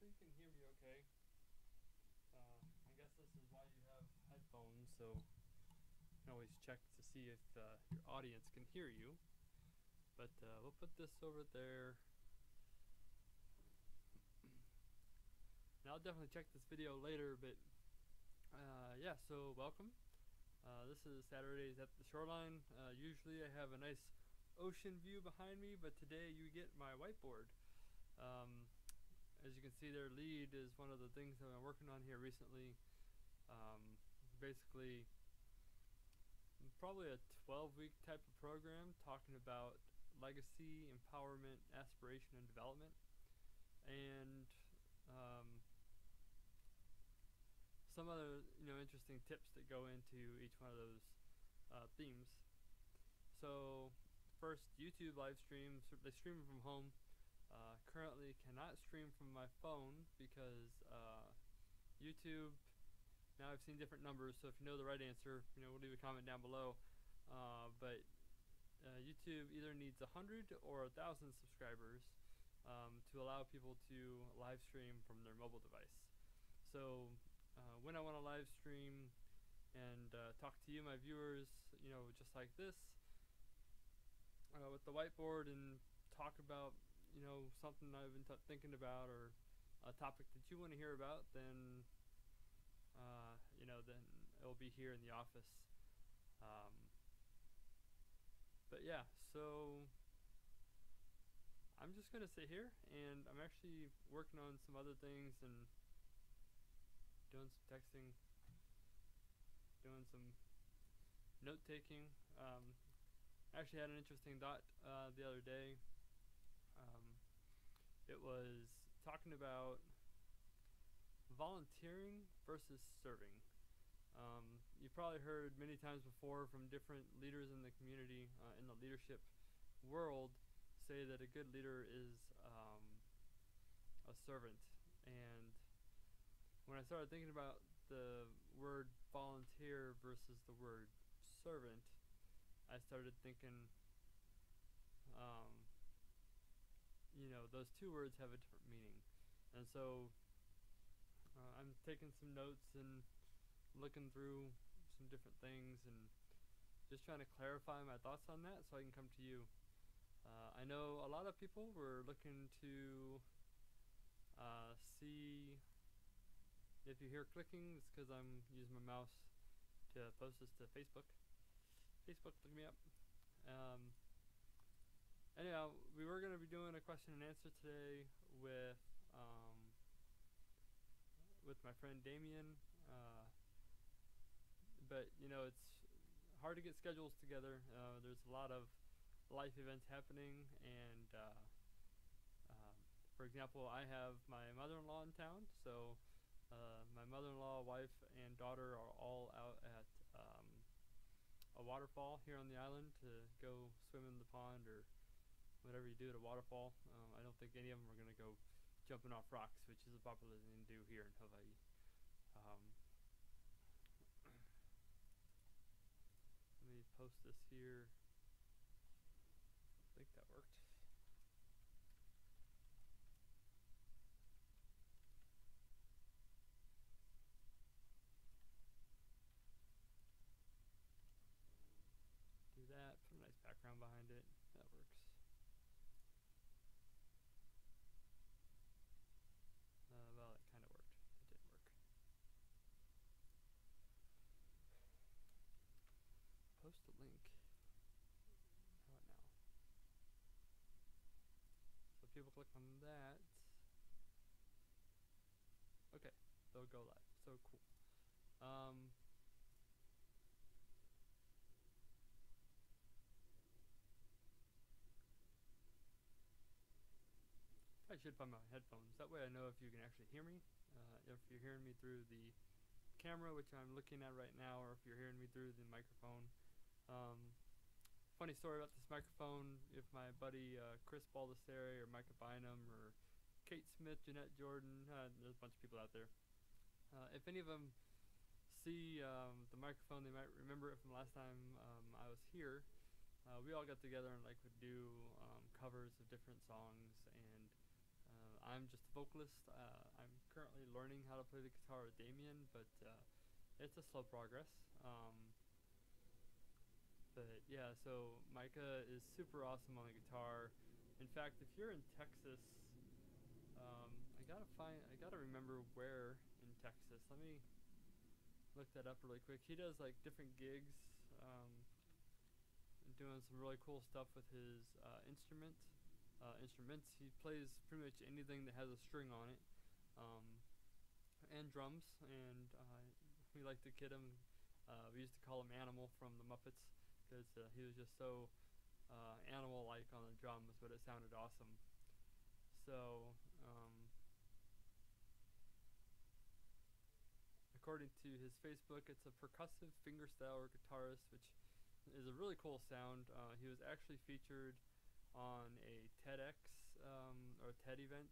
hopefully you can hear me okay. I guess this is why you have headphones, so you can always check to see if your audience can hear you. But we'll put this over there. And I'll definitely check this video later, but yeah, so welcome. This is Saturdays at the Shoreline. Usually I have a nice ocean view behind me, but today you get my whiteboard. As you can see there, LEAD is one of the things that I'm working on here recently. Basically, probably a 12-week type of program talking about legacy, empowerment, aspiration, and development. And some other interesting tips that go into each one of those themes. So first, YouTube live streams, they stream from home. Currently cannot stream from my phone because YouTube, now I've seen different numbers, so if you know the right answer, we'll leave a comment down below. But YouTube either needs 100 or 1,000 subscribers to allow people to live stream from their mobile device. So when I want to live stream and talk to you, my viewers, just like this, with the whiteboard, and talk about something I've been thinking about, or a topic that you want to hear about, then then it'll be here in the office. But yeah, so I'm just gonna sit here, and I'm actually working on some other things and doing some texting, doing some note taking. Actually had an interesting thought the other day. It was talking about volunteering versus serving. You've probably heard many times before from different leaders in the community, in the leadership world, say that a good leader is a servant. And when I started thinking about the word volunteer versus the word servant, I started thinking, those two words have a different meaning. And so I'm taking some notes and looking through some different things and just trying to clarify my thoughts on that so I can come to you. I know a lot of people were looking to see if you hear clicking. It's because I'm using my mouse to post this to Facebook. Facebook, look me up. Anyhow, we were going to be doing a question and answer today with my friend Damien, but it's hard to get schedules together. There's a lot of life events happening, and for example, I have my mother-in-law in town, so my mother-in-law, wife, and daughter are all out at a waterfall here on the island to go swim in the pond or whatever you do at a waterfall. I don't think any of them are going to go jumping off rocks, which is a popular thing to do here in Hawaii. Let me post this here. I think that worked. Do that, put a nice background behind it. That works. Well, it kind of worked. It didn't work. Post a link. How about now? So people click on that. Okay, they'll go live. So cool. I should find my headphones. That way I know if you can actually hear me. If you're hearing me through the camera, which I'm looking at right now, or if you're hearing me through the microphone. Funny story about this microphone. If my buddy Chris Baldessari or Micah Bynum or Kate Smith, Jeanette Jordan, there's a bunch of people out there. If any of them see the microphone, they might remember it from last time I was here. We all got together and would do covers of different songs, and I'm just a vocalist. I'm currently learning how to play the guitar with Damien, but it's a slow progress. But yeah, so Micah is super awesome on the guitar. In fact, if you're in Texas, I gotta remember where in Texas. Let me look that up really quick. He does like different gigs, doing some really cool stuff with his instruments. He plays pretty much anything that has a string on it, um, and drums. And we like to kid him. We used to call him Animal from the Muppets because he was just so animal-like on the drums, but it sounded awesome. So, according to his Facebook, it's a percussive fingerstyle guitarist, which is a really cool sound. He was actually featured on a TEDx or a TED event.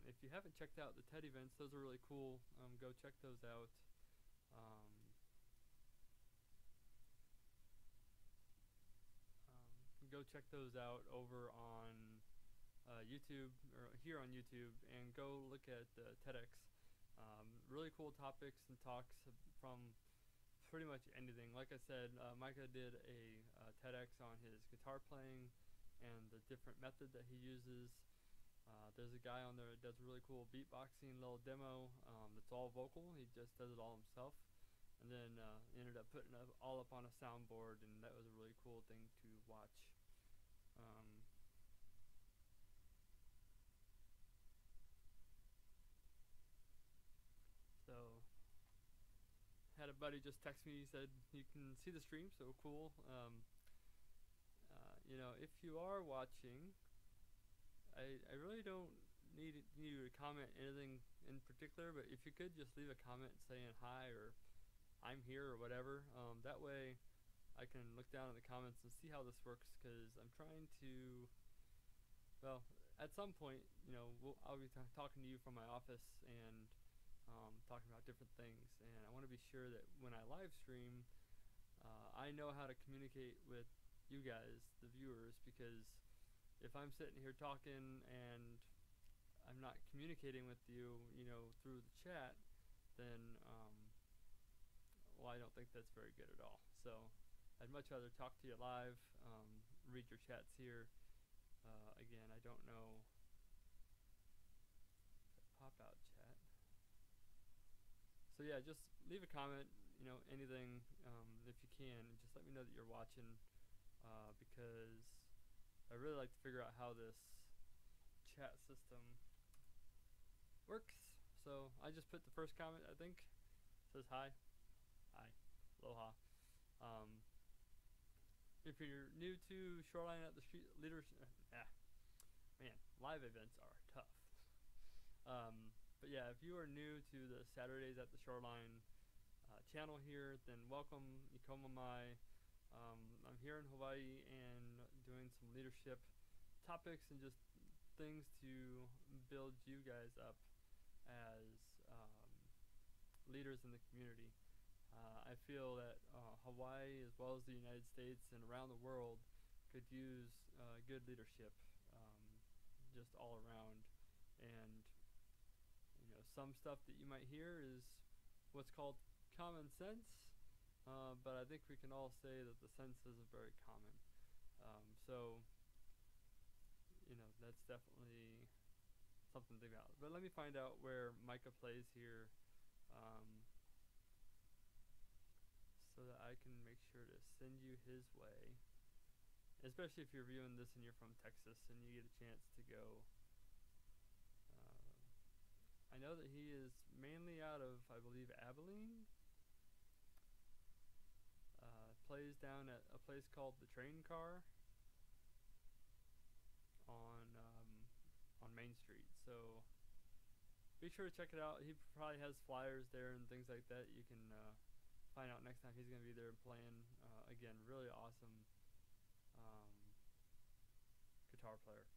If you haven't checked out the TED events, those are really cool. Go check those out. Um, Go check those out over on YouTube or here on YouTube, and go look at TEDx. Really cool topics and talks from pretty much anything. Like I said, Micah did a TEDx on his guitar playing and the different method that he uses. There's a guy on there that does a really cool beatboxing little demo. It's all vocal. He just does it all himself. And then ended up putting it all up on a soundboard, and that was a really cool thing to watch. So had a buddy just text me. He said you can see the stream, so cool. If you are watching, I really don't need you to comment anything in particular, but if you could just leave a comment saying hi or I'm here or whatever. That way I can look down in the comments and see how this works, because I'm trying to, well, at some point, I'll be talking to you from my office and talking about different things, and I want to be sure that when I live stream, I know how to communicate with you guys, the viewers, because if I'm sitting here talking and I'm not communicating with you, through the chat, then, well, I don't think that's very good at all. So I'd much rather talk to you live, read your chats here. Again, I don't know. Pop out chat. So yeah, just leave a comment, anything, if you can, and just let me know that you're watching, because I really like to figure out how this chat system works. So I just put the first comment, I think. It says hi. Hi. Aloha. If you're new to Shoreline at the Street Leaders, man, live events are tough. But yeah, if you are new to the Saturdays at the Shoreline channel here, then welcome. Ikoma mai. I'm here in Hawaii and doing some leadership topics and just things to build you guys up as leaders in the community. I feel that Hawaii, as well as the United States and around the world, could use good leadership, just all around. And some stuff that you might hear is what's called common sense, but I think we can all say that the sense isn't very common. So that's definitely something to think about. But let me find out where Micah plays here, so that I can make sure to send you his way, especially if you're viewing this and you're from Texas and you get a chance to go. I know that he is mainly out of, I believe, Abilene. Plays down at a place called the Train Car on Main Street. So be sure to check it out. He probably has flyers there and things like that. You can find out next time he's going to be there playing. Again, really awesome guitar player.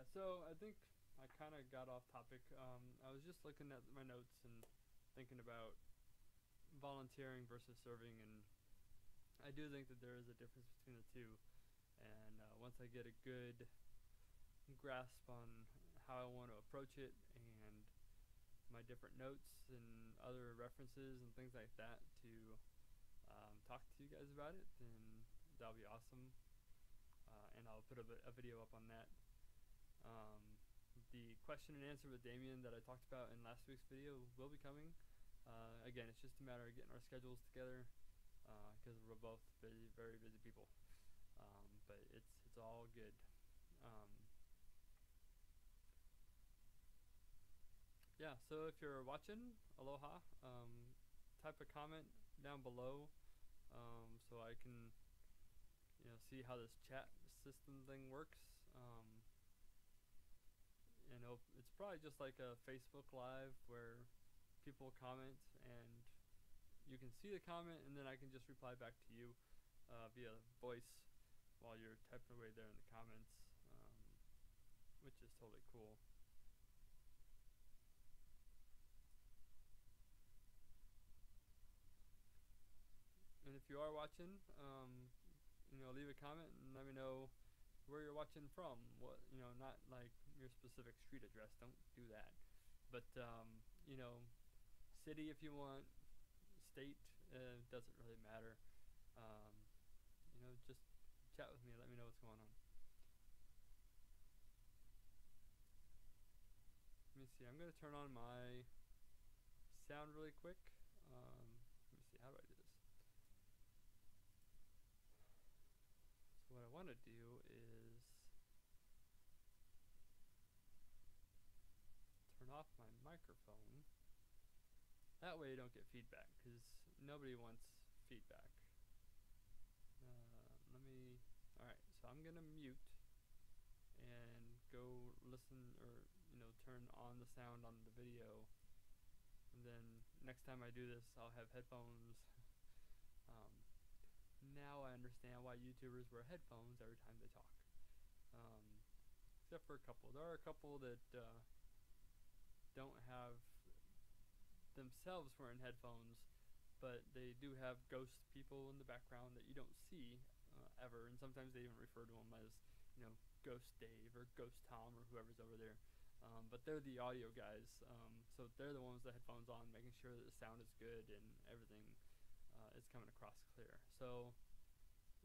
Yeah, so I think I kind of got off topic. I was just looking at my notes and thinking about volunteering versus serving, and I do think that there is a difference between the two. And once I get a good grasp on how I want to approach it and my different notes and other references and things like that to talk to you guys about it, then that'll be awesome. And I'll put a video up on that. Um, the question and answer with Damien that I talked about in last week's video will be coming. Again, it's just a matter of getting our schedules together because we're both busy, very busy people. But it's all good. Yeah, so if you're watching, aloha. Type a comment down below so I can see how this chat system thing works. It's probably just like a Facebook Live where people comment and you can see the comment and then I can just reply back to you via voice while you're typing away there in the comments, which is totally cool. And if you are watching, leave a comment and let me know where you're watching from. What, not like your specific street address. Don't do that. But city if you want, state, doesn't really matter. Just chat with me. Let me know what's going on. Let me see. I'm gonna turn on my sound really quick. Let me see. How do I do this? So what I want to do is turn off my microphone. That way you don't get feedback, because nobody wants feedback. Alright, so I'm gonna mute and go listen, or turn on the sound on the video, and then next time I do this I'll have headphones. Now I understand why YouTubers wear headphones every time they talk, except for a couple. There are a couple that don't have themselves wearing headphones, but they do have ghost people in the background that you don't see ever, and sometimes they even refer to them as Ghost Dave or Ghost Tom or whoever's over there, but they're the audio guys, so they're the ones with the headphones on, making sure that the sound is good and everything is coming across clear. So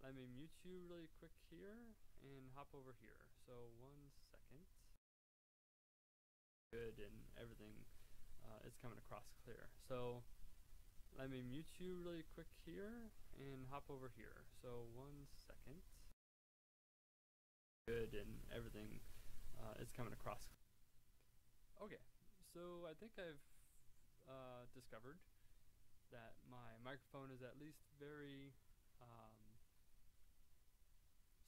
let me mute you really quick here and hop over here. So 1 second. Good, and everything is coming across clear. So let me mute you really quick here and hop over here. So 1 second. Good, and everything is coming across. Okay, so I think I've discovered that my microphone is at least very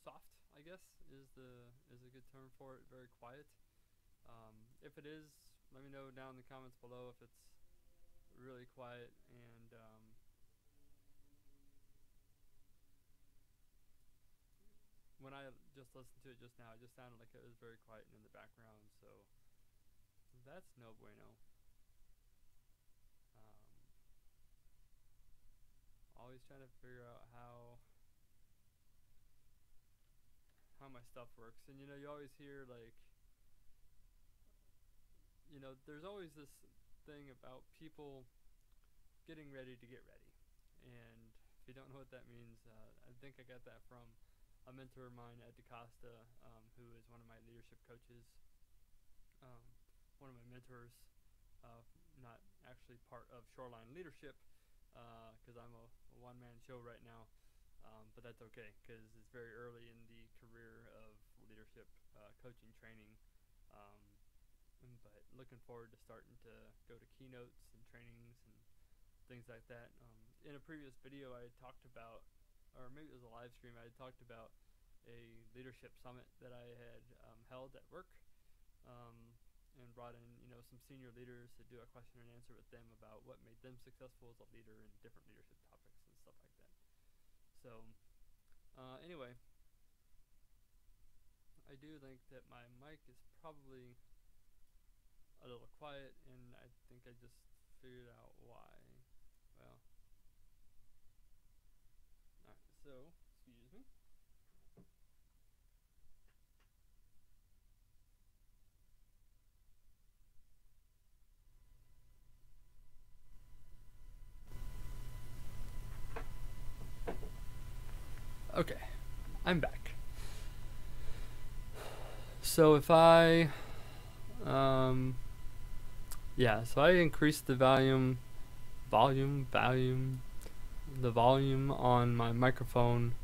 soft, I guess is a good term for it. Very quiet. If it is, let me know down in the comments below if it's really quiet. And when I just listened to it just now, it just sounded like it was very quiet and in the background, so that's no bueno. Always trying to figure out how my stuff works, and you always hear like there's always this thing about people getting ready to get ready, and if you don't know what that means, I think I got that from a mentor of mine, Ed DeCosta, who is one of my leadership coaches, one of my mentors, not actually part of Shoreline leadership, because I'm a one-man show right now, but that's okay, because it's very early in the career of leadership coaching training, but looking forward to starting to go to keynotes and trainings and things like that. In a previous video I talked about, or maybe it was a live stream, I talked about a leadership summit that I had held at work, and brought in some senior leaders to do a question and answer with them about what made them successful as a leader and different leadership topics and stuff like that. So anyway, I I do think that my mic is probably a little quiet, and I think I just figured out why. Well, alright, so, excuse me. Okay, I'm back. So if I, so I increased the volume on my microphone.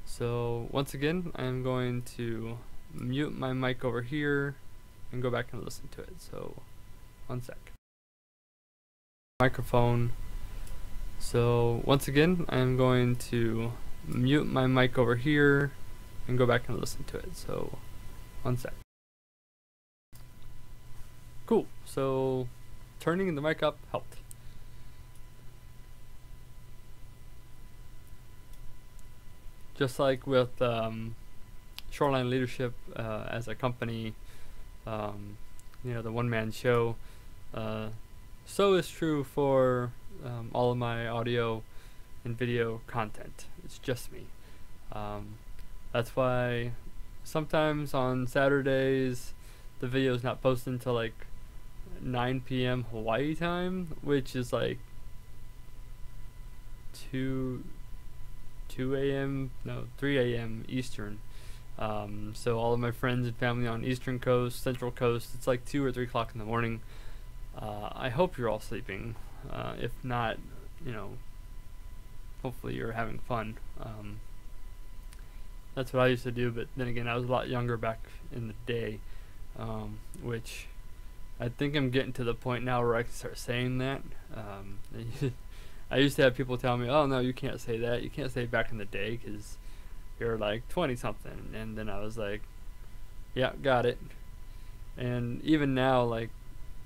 So once again, I'm going to mute my mic over here and go back and listen to it. So one sec. Microphone. So once again, I'm going to mute my mic over here and go back and listen to it. So one sec. Cool. So turning the mic up helped. Just like with Shoreline Leadership as a company, the one-man show, so is true for all of my audio and video content. It's just me. That's why sometimes on Saturdays the video is not posted until like 9 p.m. Hawaii time, which is like 3 a.m. Eastern. So all of my friends and family on Eastern Coast, Central Coast, it's like 2 or 3 o'clock in the morning. I hope you're all sleeping. If not, hopefully you're having fun. That's what I used to do, but then again, I was a lot younger back in the day, which I think I'm getting to the point now where I can start saying that. I used to have people tell me, oh no, you can't say that. You can't say back in the day because you're like 20 something. And then I was like, yeah, got it. And even now, like,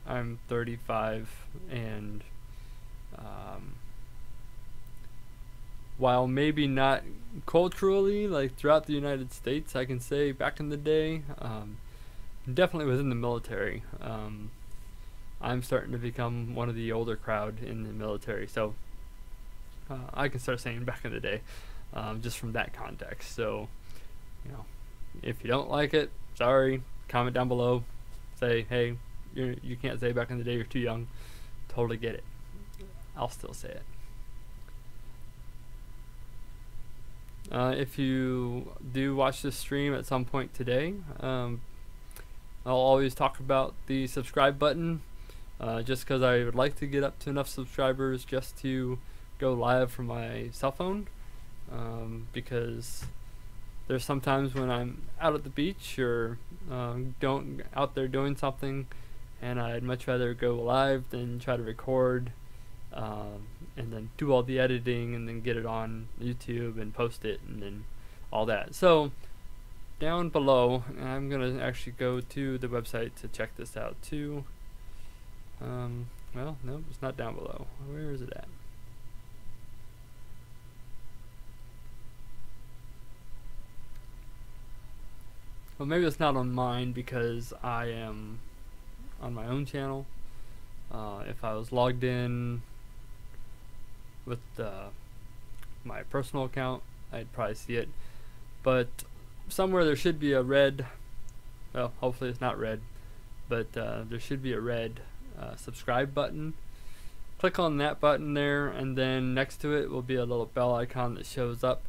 I'm 35, and while maybe not culturally, like throughout the United States, I can say back in the day, definitely within the military, I'm starting to become one of the older crowd in the military. So I can start saying back in the day, just from that context. So, if you don't like it, sorry, comment down below. Say, hey, you can't say back in the day, you're too young. Totally get it. I'll still say it. If you do watch this stream at some point today, I'll always talk about the subscribe button, just because I would like to get up to enough subscribers just to go live from my cell phone, because there's sometimes when I'm out at the beach or out there doing something, and I'd much rather go live than try to record and then do all the editing and then get it on YouTube and post it and then all that. So down below, I'm gonna actually go to the website to check this out too. Well, no, it's not down below. Where is it at? Well, maybe it's not on mine because I am on my own channel. If I was logged in with my personal account, I'd probably see it. But somewhere there should be a red, well, hopefully it's not red, but there should be a red subscribe button. Click on that button there, and then next to it will be a little bell icon that shows up.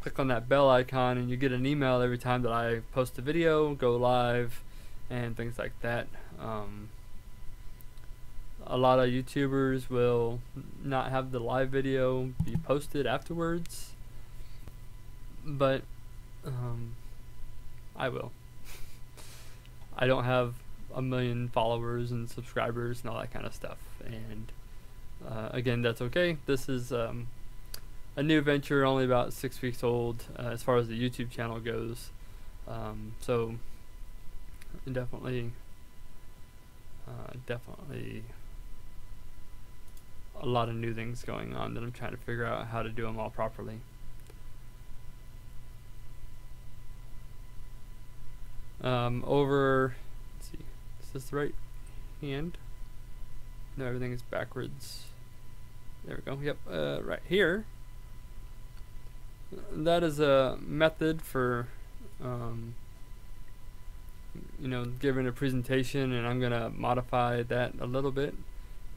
Click on that bell icon and you get an email every time that I post a video, go live, and things like that. A lot of YouTubers will not have the live video be posted afterwards, but I will. I don't have 1 million followers and subscribers and all that kind of stuff, and again, that's okay. This is a new venture, only about 6 weeks old as far as the YouTube channel goes, so definitely a lot of new things going on that I'm trying to figure out how to do them all properly. over, let's see, is this the right hand? No, everything is backwards. There we go. Yep, right here. That is a method for, giving a presentation, and I'm gonna modify that a little bit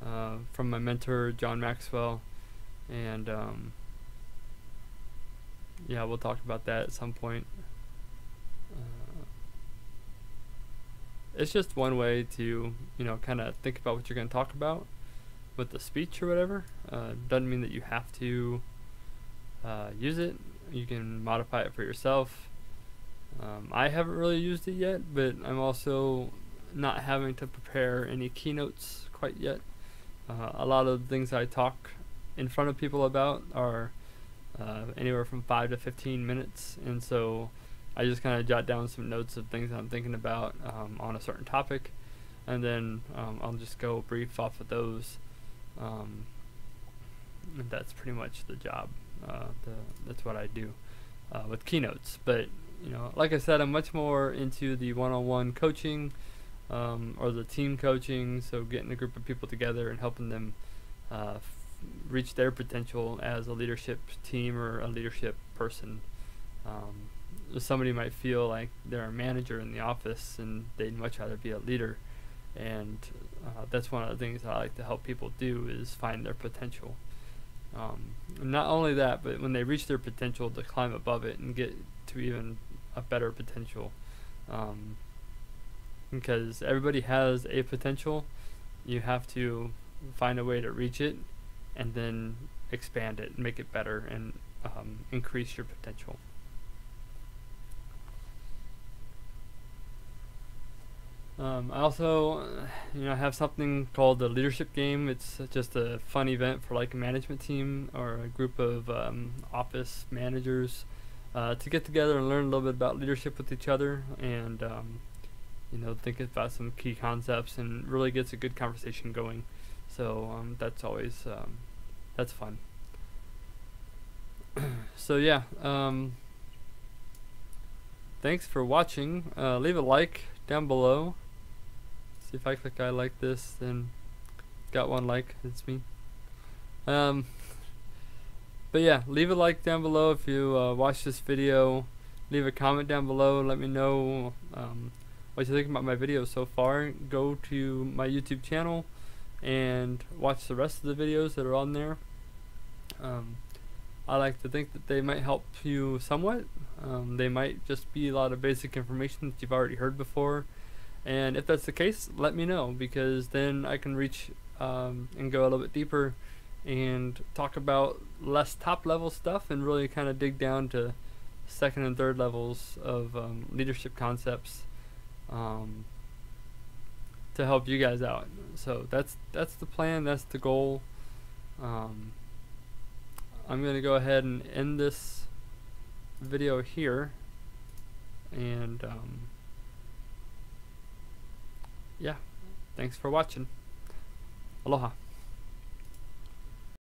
from my mentor John Maxwell, and yeah, we'll talk about that at some point. It's just one way to kind of think about what you're going to talk about with the speech or whatever. Doesn't mean that you have to use it. You can modify it for yourself. I haven't really used it yet, but I'm also not having to prepare any keynotes quite yet. A lot of the things I talk in front of people about are anywhere from 5 to 15 minutes, and so I just kind of jot down some notes of things I'm thinking about on a certain topic, and then I'll just go brief off of those. And that's pretty much the job. That's what I do with keynotes. But like I said, I'm much more into the one-on-one coaching or the team coaching. So getting a group of people together and helping them reach their potential as a leadership team or a leadership person. Somebody might feel like they're a manager in the office and they'd much rather be a leader, and that's one of the things I like to help people do, is find their potential. Not only that, but when they reach their potential, to climb above it and get to even a better potential, because everybody has a potential. You have to find a way to reach it and then expand it and make it better and increase your potential. I also, have something called the leadership game. It's just a fun event for like a management team or a group of office managers to get together and learn a little bit about leadership with each other, and think about some key concepts, and really gets a good conversation going. So that's always that's fun. So yeah, thanks for watching. Leave a like down below. See, if I click I like this, then got one like. It's me. But yeah, leave a like down below if you watch this video. Leave a comment down below and let me know what you think about my video so far. Go to my YouTube channel and watch the rest of the videos that are on there. I like to think that they might help you somewhat. They might just be a lot of basic information that you've already heard before, and if that's the case, let me know, because then I can reach and go a little bit deeper and talk about less top level stuff and really kind of dig down to second and third levels of leadership concepts to help you guys out. So that's the plan, that's the goal. I'm going to go ahead and end this video here, and yeah, thanks for watching. Aloha.